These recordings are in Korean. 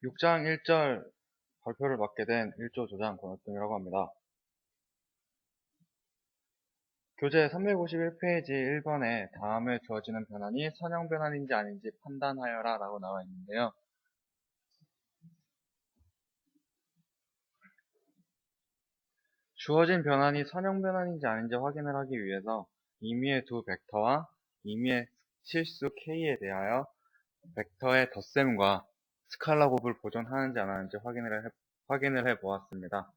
6장 1절 발표를 맡게 된 1조 조장 권호뜸이라고 합니다. 교재 351페이지 1번에 다음에 주어지는 변환이 선형 변환인지 아닌지 판단하여라 라고 나와 있는데요. 주어진 변환이 선형 변환인지 아닌지 확인을 하기 위해서 임의의 두 벡터와 임의의 실수 k에 대하여 벡터의 덧셈과 스칼라 곱을 보존하는지 안 하는지 확인을 해 보았습니다.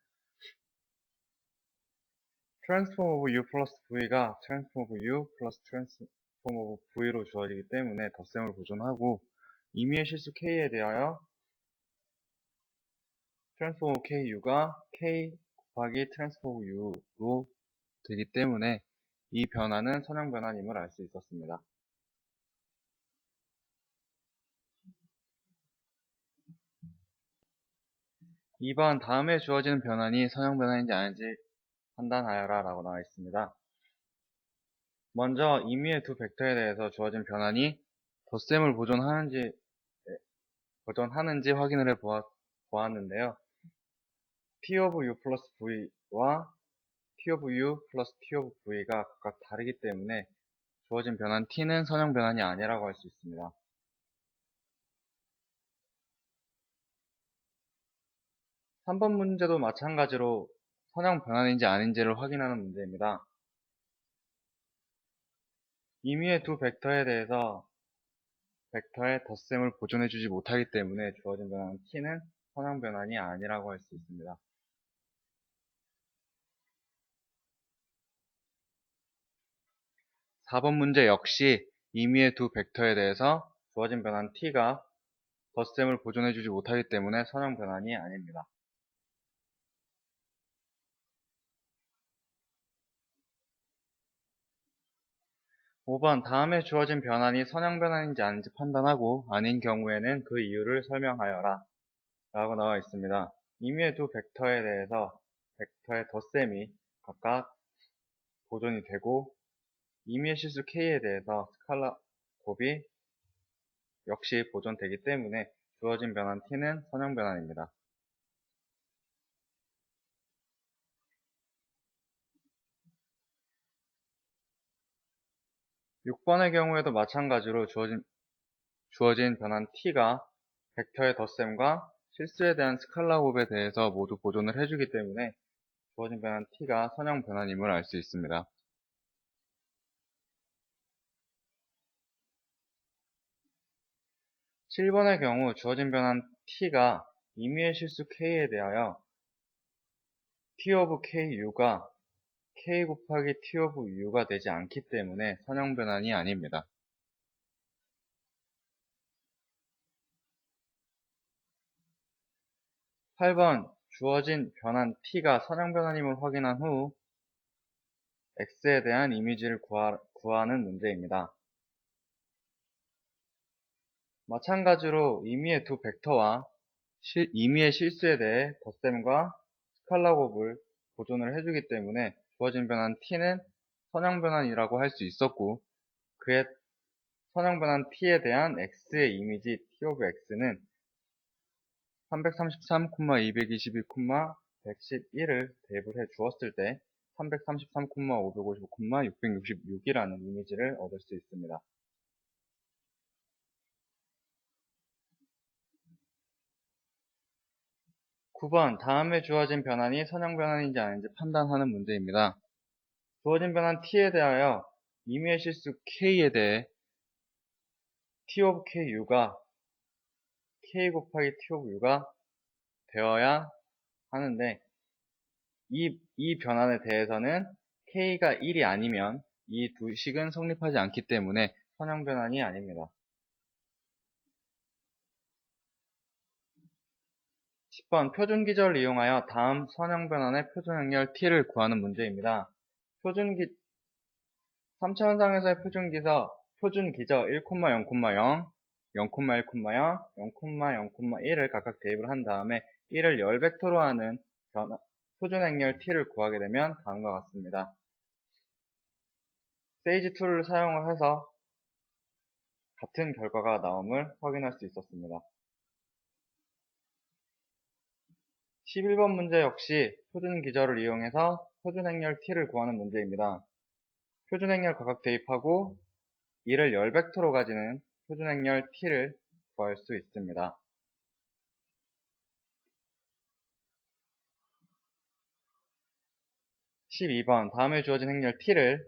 transform of u 플러스 v가 transform of u 플러스 transform of v로 주어지기 때문에 덧셈을 보존하고 임의의 실수 k에 대하여 transform of ku가 k 곱하기 transform of u로 되기 때문에 이 변화는 선형 변환임을 알 수 있었습니다. 2번 다음에 주어지는 변환이 선형 변환인지 아닌지 판단하여라 라고 나와 있습니다. 먼저 임의의 두 벡터에 대해서 주어진 변환이 덧셈을 보존하는지 확인을 해 보았는데요. t of u 플러스 v와 t of u 플러스 t of v가 각각 다르기 때문에 주어진 변환 t는 선형 변환이 아니라고 할 수 있습니다. 3번 문제도 마찬가지로 선형 변환인지 아닌지를 확인하는 문제입니다. 임의의 두 벡터에 대해서 벡터의 덧셈을 보존해주지 못하기 때문에 주어진 변환 t는 선형 변환이 아니라고 할 수 있습니다. 4번 문제 역시 임의의 두 벡터에 대해서 주어진 변환 t가 덧셈을 보존해주지 못하기 때문에 선형 변환이 아닙니다. 5번 다음에 주어진 변환이 선형 변환인지 아닌지 판단하고 아닌 경우에는 그 이유를 설명하여라 라고 나와 있습니다. 임의의 두 벡터에 대해서 벡터의 덧셈이 각각 보존이 되고 임의의 실수 k에 대해서 스칼라 곱이 역시 보존되기 때문에 주어진 변환 t는 선형 변환입니다. 6번의 경우에도 마찬가지로 주어진 변환 t가 벡터의 덧셈과 실수에 대한 스칼라 곱에 대해서 모두 보존을 해주기 때문에 주어진 변환 t가 선형 변환임을 알 수 있습니다. 7번의 경우 주어진 변환 t가 임의의 실수 k에 대하여 t of ku가 k 곱하기 t of u가 되지 않기 때문에 선형 변환이 아닙니다. 8번 주어진 변환 t가 선형 변환임을 확인한 후 x에 대한 이미지를 구하는 문제입니다. 마찬가지로 임의의 두 벡터와 임의의 실수에 대해 덧셈과 스칼라 곱을 보존을 해주기 때문에 주어진 변환 t는 선형 변환이라고 할 수 있었고 그의 선형 변환 t에 대한 x의 이미지 t of x는 333,222,111을 대입을 해 주었을 때 333,555,666이라는 이미지를 얻을 수 있습니다. 9번 다음에 주어진 변환이 선형 변환인지 아닌지 판단하는 문제입니다. 주어진 변환 t에 대하여 임의의 실수 k에 대해 t of ku가 k 곱하기 t of u가 되어야 하는데 이 변환에 대해서는 k가 1이 아니면 이 두 식은 성립하지 않기 때문에 선형 변환이 아닙니다. 10번 표준 기저를 이용하여 다음 선형 변환의 표준 행렬 t를 구하는 문제입니다. 3차원상에서의 표준 기저 1,0,0, 0,0, 0,1,0, 0,1을 각각 대입을 한 다음에 1을 열 벡터로 하는 표준 행렬 t를 구하게 되면 다음과 같습니다. 세이지 툴을 사용을 해서 같은 결과가 나옴을 확인할 수 있었습니다. 11번 문제 역시 표준 기절을 이용해서 표준 행렬 t를 구하는 문제입니다. 표준 행렬 각각 대입하고 이를 열벡터로 가지는 표준 행렬 t를 구할 수 있습니다. 12번 다음에 주어진 행렬 t를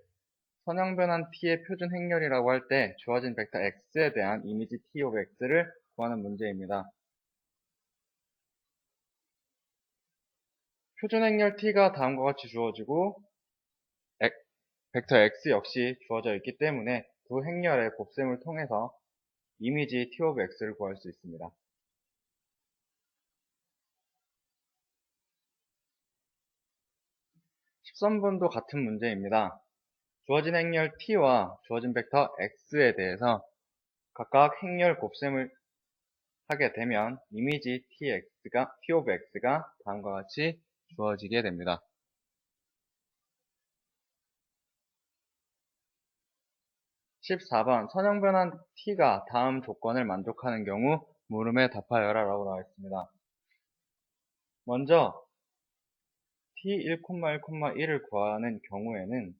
선형변환 t의 표준 행렬이라고 할 때 주어진 벡터 x에 대한 이미지 t of x를 구하는 문제입니다. 표준 행렬 t가 다음과 같이 주어지고 벡터 x 역시 주어져 있기 때문에 두 행렬의 곱셈을 통해서 이미지 t of x를 구할 수 있습니다. 13번도 같은 문제입니다. 주어진 행렬 t와 주어진 벡터 x에 대해서 각각 행렬 곱셈을 하게 되면 이미지 t of x가 다음과 같이 주어지게 됩니다. 14번 선형변환 t가 다음 조건을 만족하는 경우 물음에 답하여라 라고 나와 있습니다. 먼저 t1,1,1을 구하는 경우에는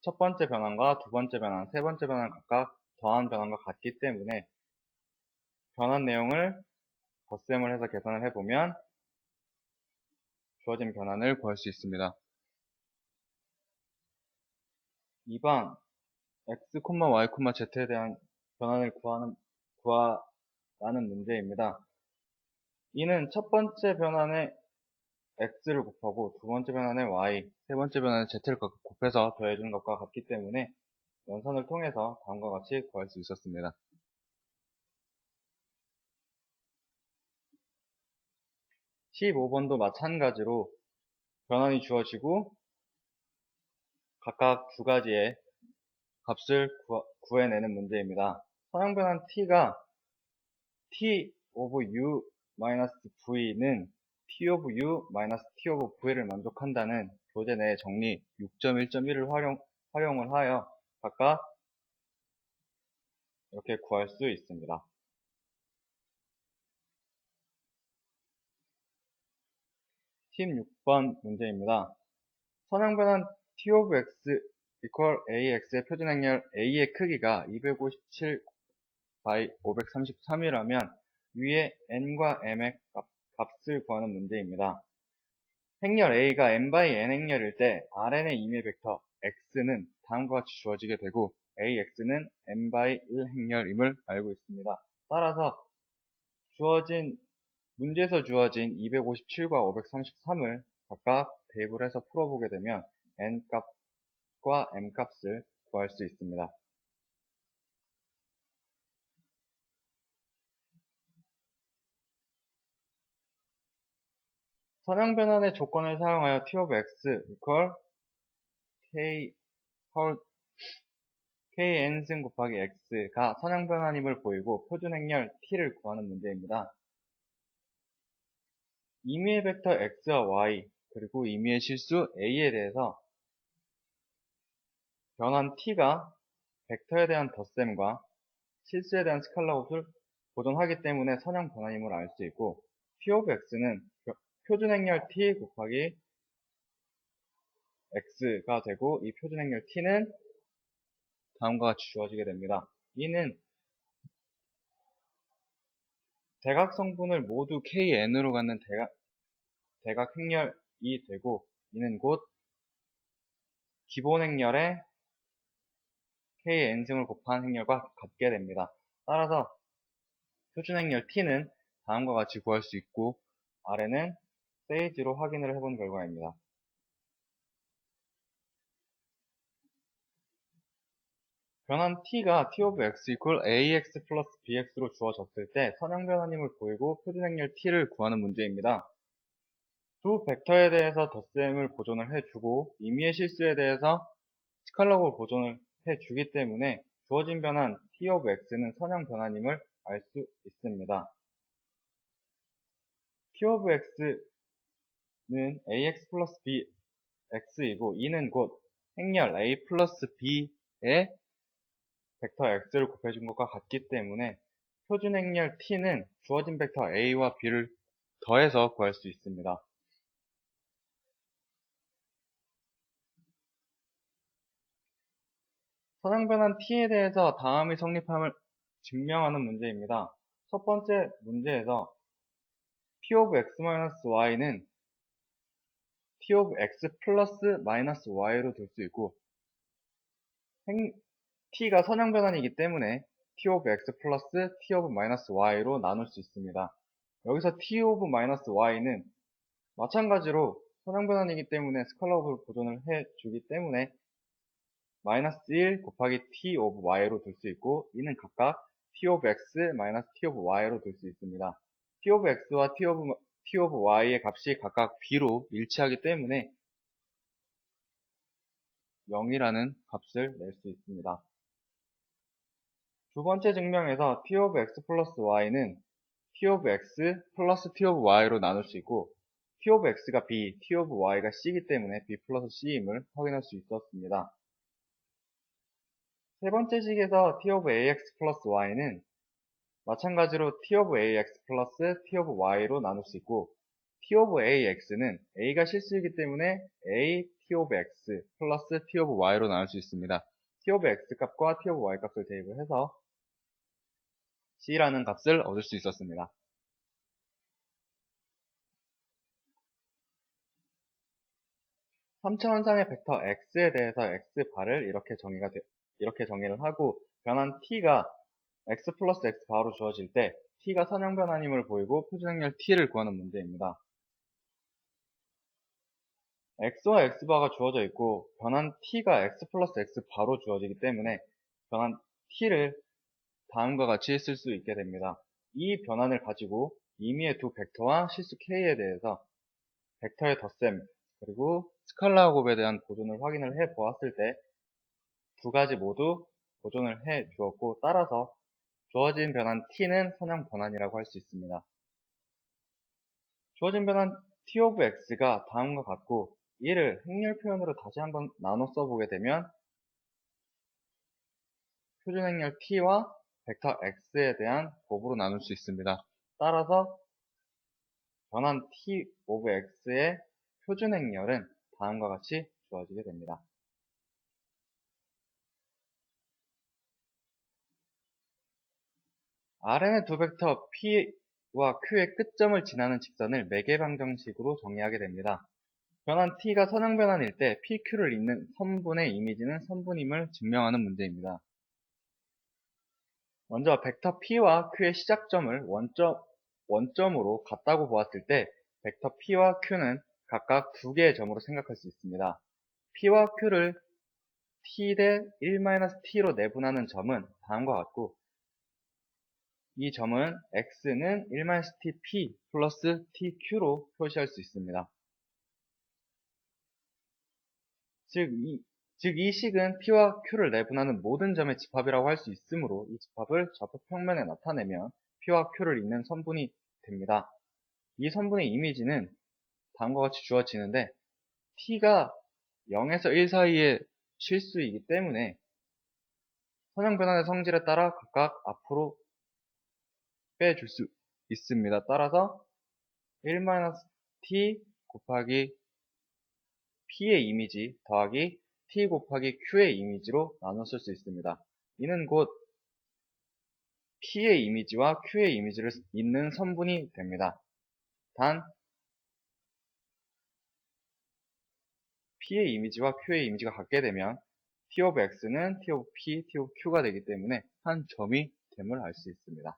첫 번째 변환과 두 번째 변환, 세 번째 변환 각각 더한 변환과 같기 때문에 변환 내용을 덧셈을 해서 계산을 해보면 주어진 변환을 구할 수 있습니다. 2번 x, y, z에 대한 변환을 구하라는 문제입니다. 이는 첫 번째 변환에 x를 곱하고 두 번째 변환에 y, 세 번째 변환에 z를 곱해서 더해주는 것과 같기 때문에 연산을 통해서 다음과 같이 구할 수 있었습니다. 15번도 마찬가지로 변환이 주어지고 각각 두 가지의 값을 구해내는 문제입니다. 선형변환 t가 t of u v는 t of u t of v를 만족한다는 교재 내 정리 6.1.1을 활용을 하여 각각 이렇게 구할 수 있습니다. 16번 문제입니다. 선형변환 t of x equal ax의 표준 행렬 a의 크기가 257 by 533이라면 위에 n과 m의 값을 구하는 문제입니다. 행렬 a가 n by n 행렬일 때 Rn의 임의 벡터 x는 다음과 같이 주어지게 되고 ax는 n by 1 행렬임을 알고 있습니다. 따라서 문제에서 주어진 257과 533을 각각 대입을 해서 풀어보게 되면 n값과 m값을 구할 수 있습니다. 선형변환의 조건을 사용하여 t of x equal kn승 곱하기 x가 선형변환임을 보이고 표준행렬 t를 구하는 문제입니다. 임의의 벡터 x와 y 그리고 임의의 실수 a에 대해서 변환 t가 벡터에 대한 덧셈과 실수에 대한 스칼라 곱을 보존하기 때문에 선형변환임을 알 수 있고 t of x는 표준행렬 t 곱하기 x가 되고 이 표준행렬 t는 다음과 같이 주어지게 됩니다. 이는 대각성분을 모두 kn으로 갖는 대각행렬이 되고 이는 곧 기본행렬의 kn승을 곱한 행렬과 같게 됩니다. 따라서 표준행렬 t는 다음과 같이 구할 수 있고 아래는 세이지로 확인을 해본 결과입니다. 변환 t가 t of x equal ax 플러스 bx로 주어졌을 때 선형변환임을 보이고 표준행렬 t를 구하는 문제입니다. 두 벡터에 대해서 덧셈을 보존을 해주고 임의의 실수에 대해서 스칼라곱을 보존을 해주기 때문에 주어진 변환 t of x는 선형변환임을 알 수 있습니다. t of x는 ax 플러스 bx이고 이는 곧 행렬 a 플러스 b의 벡터 x를 곱해준 것과 같기 때문에 표준 행렬 t는 주어진 벡터 a와 b를 더해서 구할 수 있습니다. 선형변환 t에 대해서 다음이 성립함을 증명하는 문제입니다. 첫 번째 문제에서 t of x-y는 t of x 플러스 마이너스 y로 둘 수 있고 t가 선형변환이기 때문에 t of x 플러스 t of 마이너스 y로 나눌 수 있습니다. 여기서 t of 마이너스 y는 마찬가지로 선형변환이기 때문에 스칼라업을 보존을 해주기 때문에 마이너스 1 곱하기 t of y로 둘 수 있고 이는 각각 t of x 마이너스 t of y로 둘 수 있습니다. t of x와 t of y의 값이 각각 b로 일치하기 때문에 0이라는 값을 낼 수 있습니다. 두 번째 증명에서 t of x 플러스 y는 t of x 플러스 t of y로 나눌 수 있고 t of x가 b, t of y가 c이기 때문에 b 플러스 c임을 확인할 수 있었습니다. 세 번째 식에서 t of ax 플러스 y는 마찬가지로 t of ax 플러스 t of y로 나눌 수 있고 t of ax는 a가 실수이기 때문에 a t of x 플러스 t of y로 나눌 수 있습니다. t of x 값과 t of y 값을 대입을 해서 c라는 값을 얻을 수 있었습니다. 3차원상의 벡터 x에 대해서 xbar을 이렇게 정의를 하고 변환 t가 x 플러스 x바로 주어질 때 t가 선형변환임을 보이고 표준행렬 t를 구하는 문제입니다. x와 x바가 주어져 있고 변환 t가 x 플러스 x바로 주어지기 때문에 변환 t를 다음과 같이 쓸 수 있게 됩니다. 이 변환을 가지고 임의의 두 벡터와 실수 k에 대해서 벡터의 덧셈 그리고 스칼라 곱에 대한 보존을 확인을 해 보았을 때 두 가지 모두 보존을 해 주었고 따라서 주어진 변환 t는 선형 변환이라고 할 수 있습니다. 주어진 변환 t of x가 다음과 같고 이를 행렬 표현으로 다시 한번 나눠 써보게 되면 표준 행렬 t와 벡터 x에 대한 곱으로 나눌 수 있습니다. 따라서 변환 t of x의 표준 행렬은 다음과 같이 주어지게 됩니다. Rn의 두 벡터 P와 Q의 끝점을 지나는 직선을 매개방정식으로 정의하게 됩니다. 변환 T가 선형변환일 때 PQ를 잇는 선분의 이미지는 선분임을 증명하는 문제입니다. 먼저 벡터 P와 Q의 시작점을 원점으로 같다고 보았을 때 벡터 P와 Q는 각각 두 개의 점으로 생각할 수 있습니다. P와 Q를 T 대 1-T로 내분하는 점은 다음과 같고 이 점은 x는 1-TP 플러스 TQ로 표시할 수 있습니다. 즉 이 식은 P와 Q를 내분하는 모든 점의 집합이라고 할 수 있으므로 이 집합을 좌표 평면에 나타내면 P와 Q를 잇는 선분이 됩니다. 이 선분의 이미지는 다음과 같이 주어지는데 T가 0에서 1 사이의 실수이기 때문에 선형변환의 성질에 따라 각각 앞으로 빼줄 수 있습니다. 따라서 1-t 곱하기 p의 이미지 더하기 t 곱하기 q의 이미지로 나눠 쓸 수 있습니다. 이는 곧 p의 이미지와 q의 이미지를 잇는 선분이 됩니다. 단 p의 이미지와 q의 이미지가 같게 되면 t of x는 t of p, t of q가 되기 때문에 한 점이 됨을 알 수 있습니다.